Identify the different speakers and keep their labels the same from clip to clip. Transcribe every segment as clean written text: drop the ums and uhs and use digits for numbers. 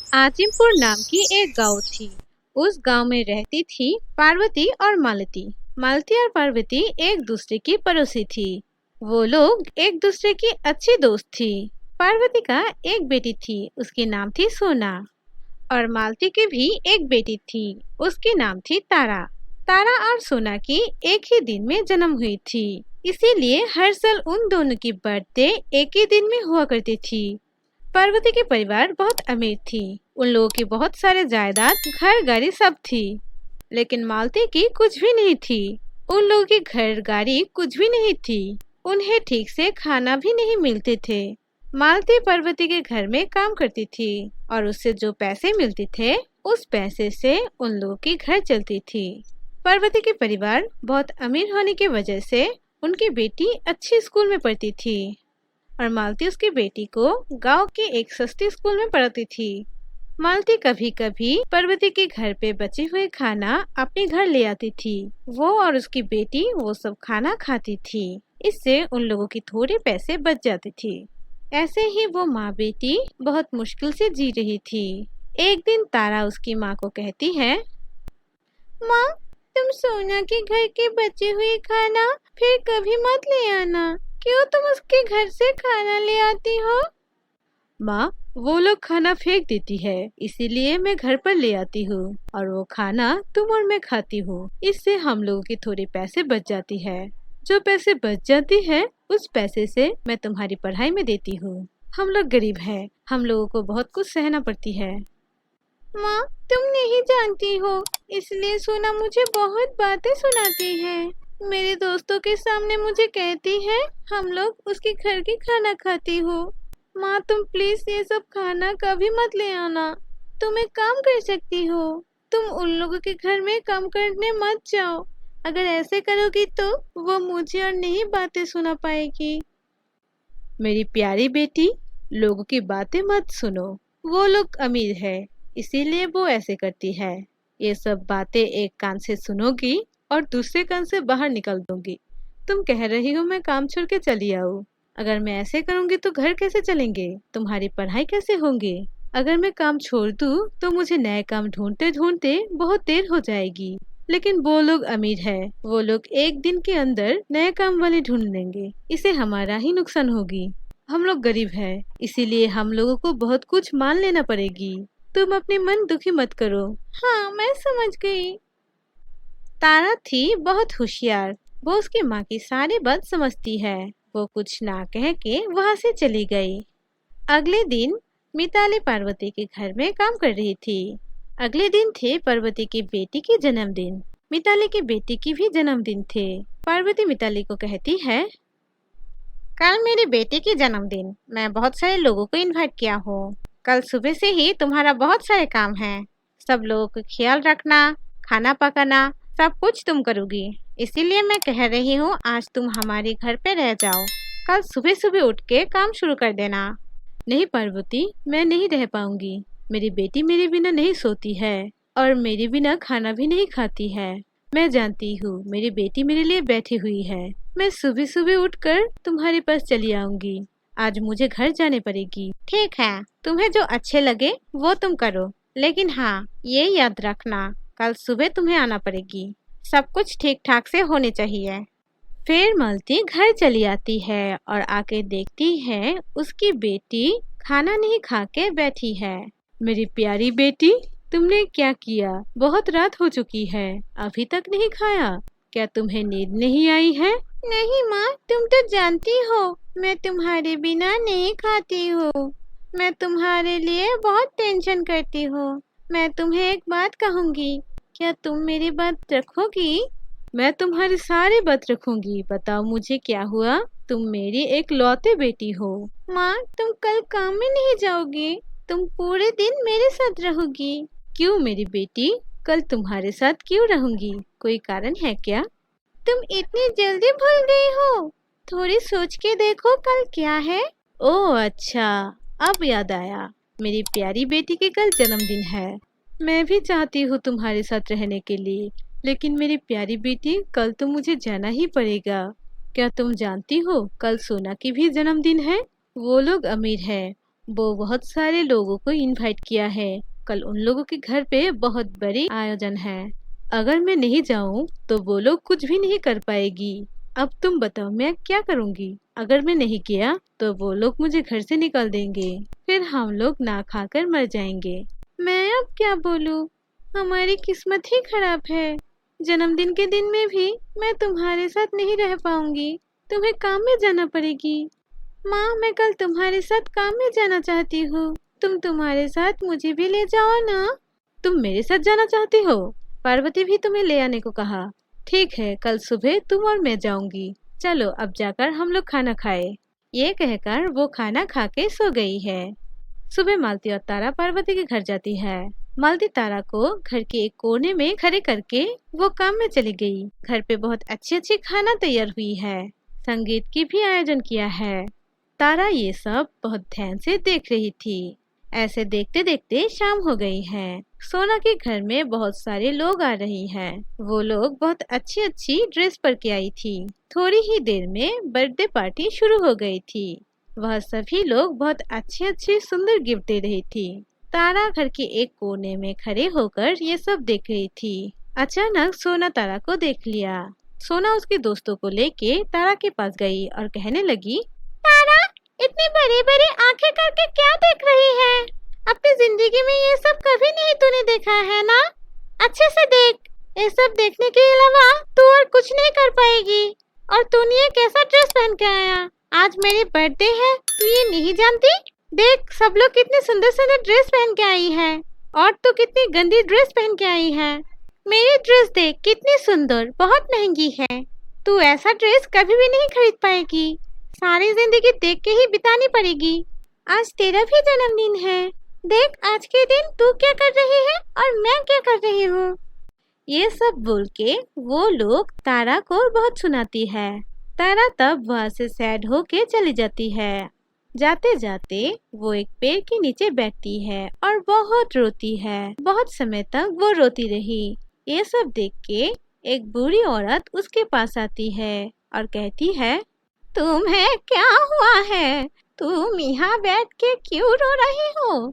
Speaker 1: आजिमपुर नाम की एक गांव थी। उस गांव में रहती थी पार्वती और मालती। मालती और पार्वती एक दूसरे की पड़ोसी थी। वो लोग एक दूसरे की अच्छी दोस्त थी। पार्वती का एक बेटी थी, उसकी नाम थी सोना। और मालती की भी एक बेटी थी, उसकी नाम थी तारा। तारा और सोना की एक ही दिन में जन्म हुई थी, इसीलिए हर साल उन दोनों की बर्थडे एक ही दिन में हुआ करती थी। पार्वती के परिवार बहुत अमीर थी। उन लोगों की बहुत सारे जायदाद, घर गाड़ी सब थी। लेकिन मालती की कुछ भी नहीं थी। उन लोगों की घर गाड़ी कुछ भी नहीं थी। उन्हें ठीक से खाना भी नहीं मिलते थे। मालती पार्वती के घर में काम करती थी और उससे जो पैसे मिलते थे उस पैसे से उन लोगों की घर चलती थी। पार्वती के परिवार बहुत अमीर होने की वजह से उनकी बेटी अच्छी स्कूल में पढ़ती थी और मालती उसकी बेटी को गांव के एक सस्ती स्कूल में पढ़ाती थी। मालती कभी कभी पार्वती के घर पे बचे हुए खाना अपने घर ले आती थी। वो और उसकी बेटी वो सब खाना खाती थी। इससे उन लोगों की थोड़े पैसे बच जाते थे। ऐसे ही वो माँ बेटी बहुत मुश्किल से जी रही थी। एक दिन तारा उसकी माँ को कहती है, माँ, तुम सोना के घर के बचे हुए खाना फिर कभी मत ले आना। क्यों तुम उसके घर से खाना ले आती हो? माँ, वो लोग खाना फेंक देती है, इसीलिए मैं घर पर ले आती हूँ और वो खाना तुम और मैं खाती हूँ। इससे हम लोगों के थोड़े पैसे बच जाती है। जो पैसे बच जाती है उस पैसे से मैं तुम्हारी पढ़ाई में देती हूँ। हम लोग गरीब हैं, हम लोगों को बहुत कुछ सहना पड़ती है। माँ, तुम नहीं जानती हो, इसलिए सोना मुझे बहुत बातें सुनाती है। मेरे दोस्तों के सामने मुझे कहती है हम लोग उसके घर की खाना खाती हो। माँ, तुम प्लीज ये सब खाना कभी मत ले आना। तुम एक काम कर सकती हो, तुम उन लोगों के घर में काम करने मत जाओ। अगर ऐसे करोगी तो वो मुझे और नहीं बातें सुना पाएगी। मेरी प्यारी बेटी, लोगों की बातें मत सुनो। वो लोग अमीर है, इसीलिए वो ऐसे करती है। ये सब बातें एक कान से सुनोगी और दूसरे कान से बाहर निकल दूंगी। तुम कह रही हो मैं काम छोड़ के चली आऊँ। अगर मैं ऐसे करूंगी तो घर कैसे चलेंगे, तुम्हारी पढ़ाई कैसे होंगे? अगर मैं काम छोड़ दूँ तो मुझे नए काम ढूंढते ढूंढते बहुत देर हो जाएगी। लेकिन वो लोग अमीर है, वो लोग एक दिन के अंदर नए काम वाले ढूंढ लेंगे। इसे हमारा ही नुकसान होगी। हम लोग गरीब हैं, इसीलिए हम लोगों को बहुत कुछ मान लेना पड़ेगी। तुम अपने मन दुखी मत करो। हाँ, मैं समझ गई। तारा थी बहुत होशियार। वो उसकी माँ की सारी बात समझती है। वो कुछ ना कह के वहाँ से चली गई। अगले दिन मिताली पार्वती के घर में काम कर रही थी। अगले दिन थे पार्वती की बेटी की जन्मदिन। मिताली की बेटी की भी जन्मदिन थे। पार्वती मिताली को कहती है, कल मेरी बेटी की जन्मदिन, मैं बहुत सारे लोगों को इनवाइट किया हूँ। कल सुबह से ही तुम्हारा बहुत सारे काम है। सब लोगों का ख्याल रखना, खाना पकाना, सब कुछ तुम करोगी। इसीलिए मैं कह रही हूँ आज तुम हमारे घर पे रह जाओ। कल सुबह सुबह उठ के काम शुरू कर देना। नहीं पार्वती, मैं नहीं रह पाऊंगी। मेरी बेटी मेरे बिना नहीं सोती है और मेरे बिना खाना भी नहीं खाती है। मैं जानती हूँ मेरी बेटी मेरे लिए बैठी हुई है। मैं सुबह सुबह उठकर तुम्हारे पास चली आऊंगी। आज मुझे घर जाने पड़ेगी। ठीक है, तुम्हें जो अच्छे लगे वो तुम करो, लेकिन हाँ, ये याद रखना कल सुबह तुम्हें आना पड़ेगी। सब कुछ ठीक ठाक से होने चाहिए। फिर मालती घर चली आती है और आके देखती है उसकी बेटी खाना नहीं खा के बैठी है। मेरी प्यारी बेटी, तुमने क्या किया? बहुत रात हो चुकी है, अभी तक नहीं खाया। क्या तुम्हें नींद नहीं आई है? नहीं माँ, तुम तो जानती हो मैं तुम्हारे बिना नहीं खाती हूँ। मैं तुम्हारे लिए बहुत टेंशन करती हूँ। मैं तुम्हें एक बात कहूँगी, क्या तुम मेरी बात रखोगी? मैं तुम्हारी सारी बात रखूंगी। बताओ मुझे क्या हुआ? तुम मेरी एक लौती बेटी हो। माँ, तुम कल काम में नहीं जाओगी? तुम पूरे दिन मेरे साथ रहोगी? क्यों मेरी बेटी, कल तुम्हारे साथ क्यों रहूंगी? कोई कारण है क्या? तुम इतनी जल्दी भूल गई हो? थोड़ी सोच के देखो कल क्या है। ओह अच्छा, अब याद आया। मेरी प्यारी बेटी के कल जन्मदिन है। मैं भी चाहती हूँ तुम्हारे साथ रहने के लिए, लेकिन मेरी प्यारी बेटी कल तो मुझे जाना ही पड़ेगा। क्या तुम जानती हो कल सोना की भी जन्मदिन है? वो लोग अमीर है वो बहुत सारे लोगों को इनवाइट किया है। कल उन लोगों के घर पे बहुत बड़ी आयोजन है। अगर मैं नहीं जाऊं तो वो लोग कुछ भी नहीं कर पाएगी। अब तुम बताओ मैं क्या करूंगी? अगर मैं नहीं किया तो वो लोग मुझे घर से निकाल देंगे, फिर हम लोग ना खाकर मर जाएंगे। मैं अब क्या बोलूं? हमारी किस्मत ही खराब है। जन्मदिन के दिन में भी मैं तुम्हारे साथ नहीं रह पाऊंगी। तुम्हें काम में जाना पड़ेगी। माँ, मैं कल तुम्हारे साथ काम में जाना चाहती हूँ। तुम तुम्हारे साथ मुझे भी ले जाओ ना। तुम मेरे साथ जाना चाहती हो? पार्वती भी तुम्हें ले आने को कहा। ठीक है, कल सुबह तुम और मैं जाऊंगी। चलो अब जाकर हम लोग खाना खाए। ये कहकर वो खाना खा के सो गई है। सुबह मालती और तारा पार्वती के घर जाती है। मालती तारा को घर के एक कोने में खड़े करके वो काम में चली गई। घर पे बहुत अच्छी अच्छी खाना तैयार हुई है। संगीत की भी आयोजन किया है। तारा ये सब बहुत ध्यान से देख रही थी। ऐसे देखते देखते शाम हो गई है। सोना के घर में बहुत सारे लोग आ रही हैं। वो लोग बहुत अच्छी अच्छी ड्रेस पर के आई थी। थोड़ी ही देर में बर्थडे पार्टी शुरू हो गई थी। वह सभी लोग बहुत अच्छे अच्छे सुंदर गिफ्ट दे रही थी। तारा घर के एक कोने में खड़े होकर ये सब देख रही थी। अचानक सोना तारा को देख लिया। सोना उसके दोस्तों को लेके तारा के पास गई और कहने लगी, तारा, इतनी बड़ी बड़ी आंखें करके क्या देख रही है? अपनी जिंदगी में ये सब कभी नहीं तूने देखा है ना? अच्छे से देख। ये सब देखने के अलावा तू और कुछ नहीं कर पाएगी। और तूने ये कैसा ड्रेस पहन के आया? आज मेरी बर्थडे है, तू ये नहीं जानती? देख, सब लोग कितने सुंदर सुंदर ड्रेस पहन के आई है और तू कितनी गंदी ड्रेस पहन के आई है। मेरी ड्रेस देख, कितनी सुंदर, बहुत महंगी है। तू ऐसा ड्रेस कभी भी नहीं खरीद पाएगी। सारी जिंदगी देख के ही बितानी पड़ेगी। आज तेरा भी जन्मदिन है। देख, आज के दिन तू क्या कर रही है और मैं क्या कर रही हूँ। ये सब बोल के वो लोग तारा को बहुत सुनाती है। तारा तब वहाँ से सैड होके चली जाती है। जाते जाते वो एक पेड़ के नीचे बैठती है और बहुत रोती है। बहुत समय तक वो रोती रही। ये सब देख के एक बूढ़ी औरत उसके पास आती है और कहती है, तुम्हें क्या हुआ है? तुम यहाँ बैठ के क्यों रो रही हो?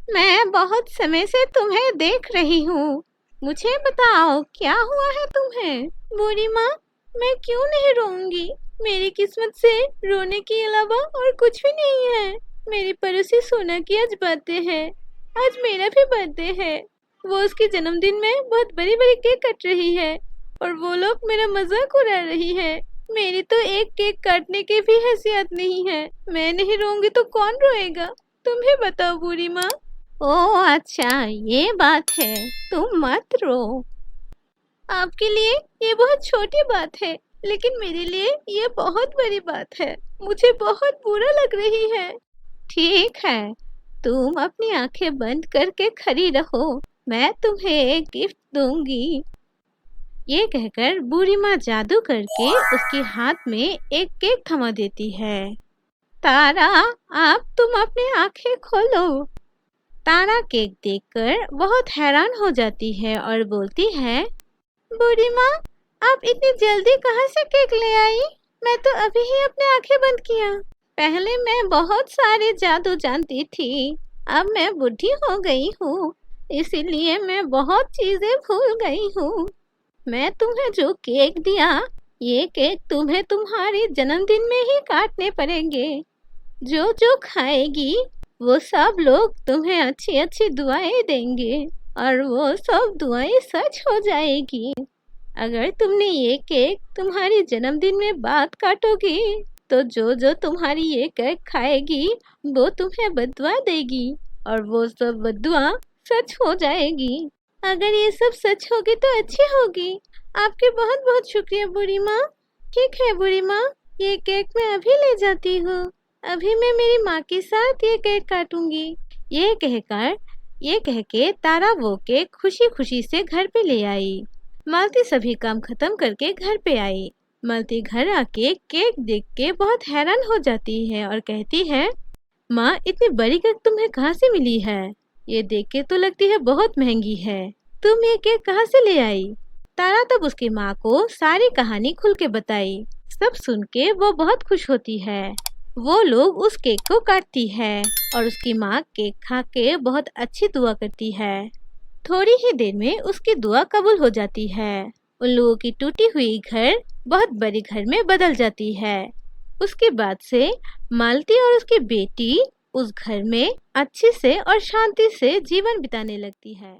Speaker 1: मैं बहुत समय से तुम्हें देख रही हूँ। मुझे बताओ क्या हुआ है तुम्हें? बूढ़ी माँ, मैं क्यों नहीं रोऊंगी? मेरी किस्मत से रोने के अलावा और कुछ भी नहीं है। मेरी पड़ोसी सोना की आज बर्थडे है। आज मेरा भी बर्थडे है। वो उसके जन्मदिन में बहुत बड़ी बड़ी केक कट रही है और वो लोग मेरा मजाक उड़ा रही है। मेरी तो एक केक काटने की भी हैसियत नहीं है। मैं नहीं रोऊंगी तो कौन रोएगा? तुम ही बताओ बूढ़ी माँ। ओह अच्छा, ये बात है, तुम मत रो। आपके लिए ये बहुत छोटी बात है, लेकिन मेरे लिए ये बहुत बड़ी बात है। मुझे बहुत बुरा लग रही है। ठीक है, तुम अपनी आंखें बंद करके खड़ी रहो, मैं तुम्हें एक गिफ्ट दूंगी। ये कहकर बूढ़ी माँ जादू करके उसके हाथ में एक केक थमा देती है। तारा, अब तुम अपनी आंखें खोलो। तारा केक देखकर बहुत हैरान हो जाती है और बोलती है, बूढ़ी माँ, आप इतनी जल्दी कहाँ से केक ले आई? मैं तो अभी ही अपने आंखें बंद किया। पहले मैं बहुत सारे जादू जानती थी, अब मैं बूढ़ी हो गई हूँ, इसीलिए मैं बहुत चीजें भूल गई हूँ। मैं तुम्हें जो केक दिया, ये केक तुम्हें तुम्हारे जन्मदिन में ही काटने पड़ेंगे। जो जो खाएगी वो सब लोग तुम्हें अच्छी अच्छी दुआएं देंगे और वो सब दुआएं सच हो जाएगी। अगर तुमने ये केक तुम्हारे जन्मदिन में बाद काटोगी तो जो जो तुम्हारी ये केक खाएगी वो तुम्हें बददुआ देगी और वो सब बददुआ सच हो जाएगी। अगर ये सब सच होगी तो अच्छी होगी। आपके बहुत बहुत शुक्रिया बूढ़ी माँ। ठीक है बूढ़ी माँ, ये केक मैं अभी ले जाती हूँ। अभी मैं मेरी माँ के साथ ये केक काटूंगी। ये कह के तारा वो केक खुशी खुशी से घर पे ले आई। मालती सभी काम खत्म करके घर पे आई। मालती घर आके केक देख के बहुत हैरान हो जाती है और कहती है, माँ, इतनी बड़ी केक तुम्हें कहाँ से मिली है? ये देख के तो लगती है बहुत महंगी है। तुम ये केक कहाँ से ले आई? तारा तब उसकी माँ को सारी कहानी खुल के बताई। सब सुन के वो बहुत खुश होती है। वो लोग उस केक को काटती है और उसकी माँ केक खा के बहुत अच्छी दुआ करती है। थोड़ी ही देर में उसकी दुआ कबूल हो जाती है। उन लोगों की टूटी हुई घर बहुत बड़े घर में बदल जाती है। उसके बाद से मालती और उसकी बेटी उस घर में अच्छे से और शांति से जीवन बिताने लगती है।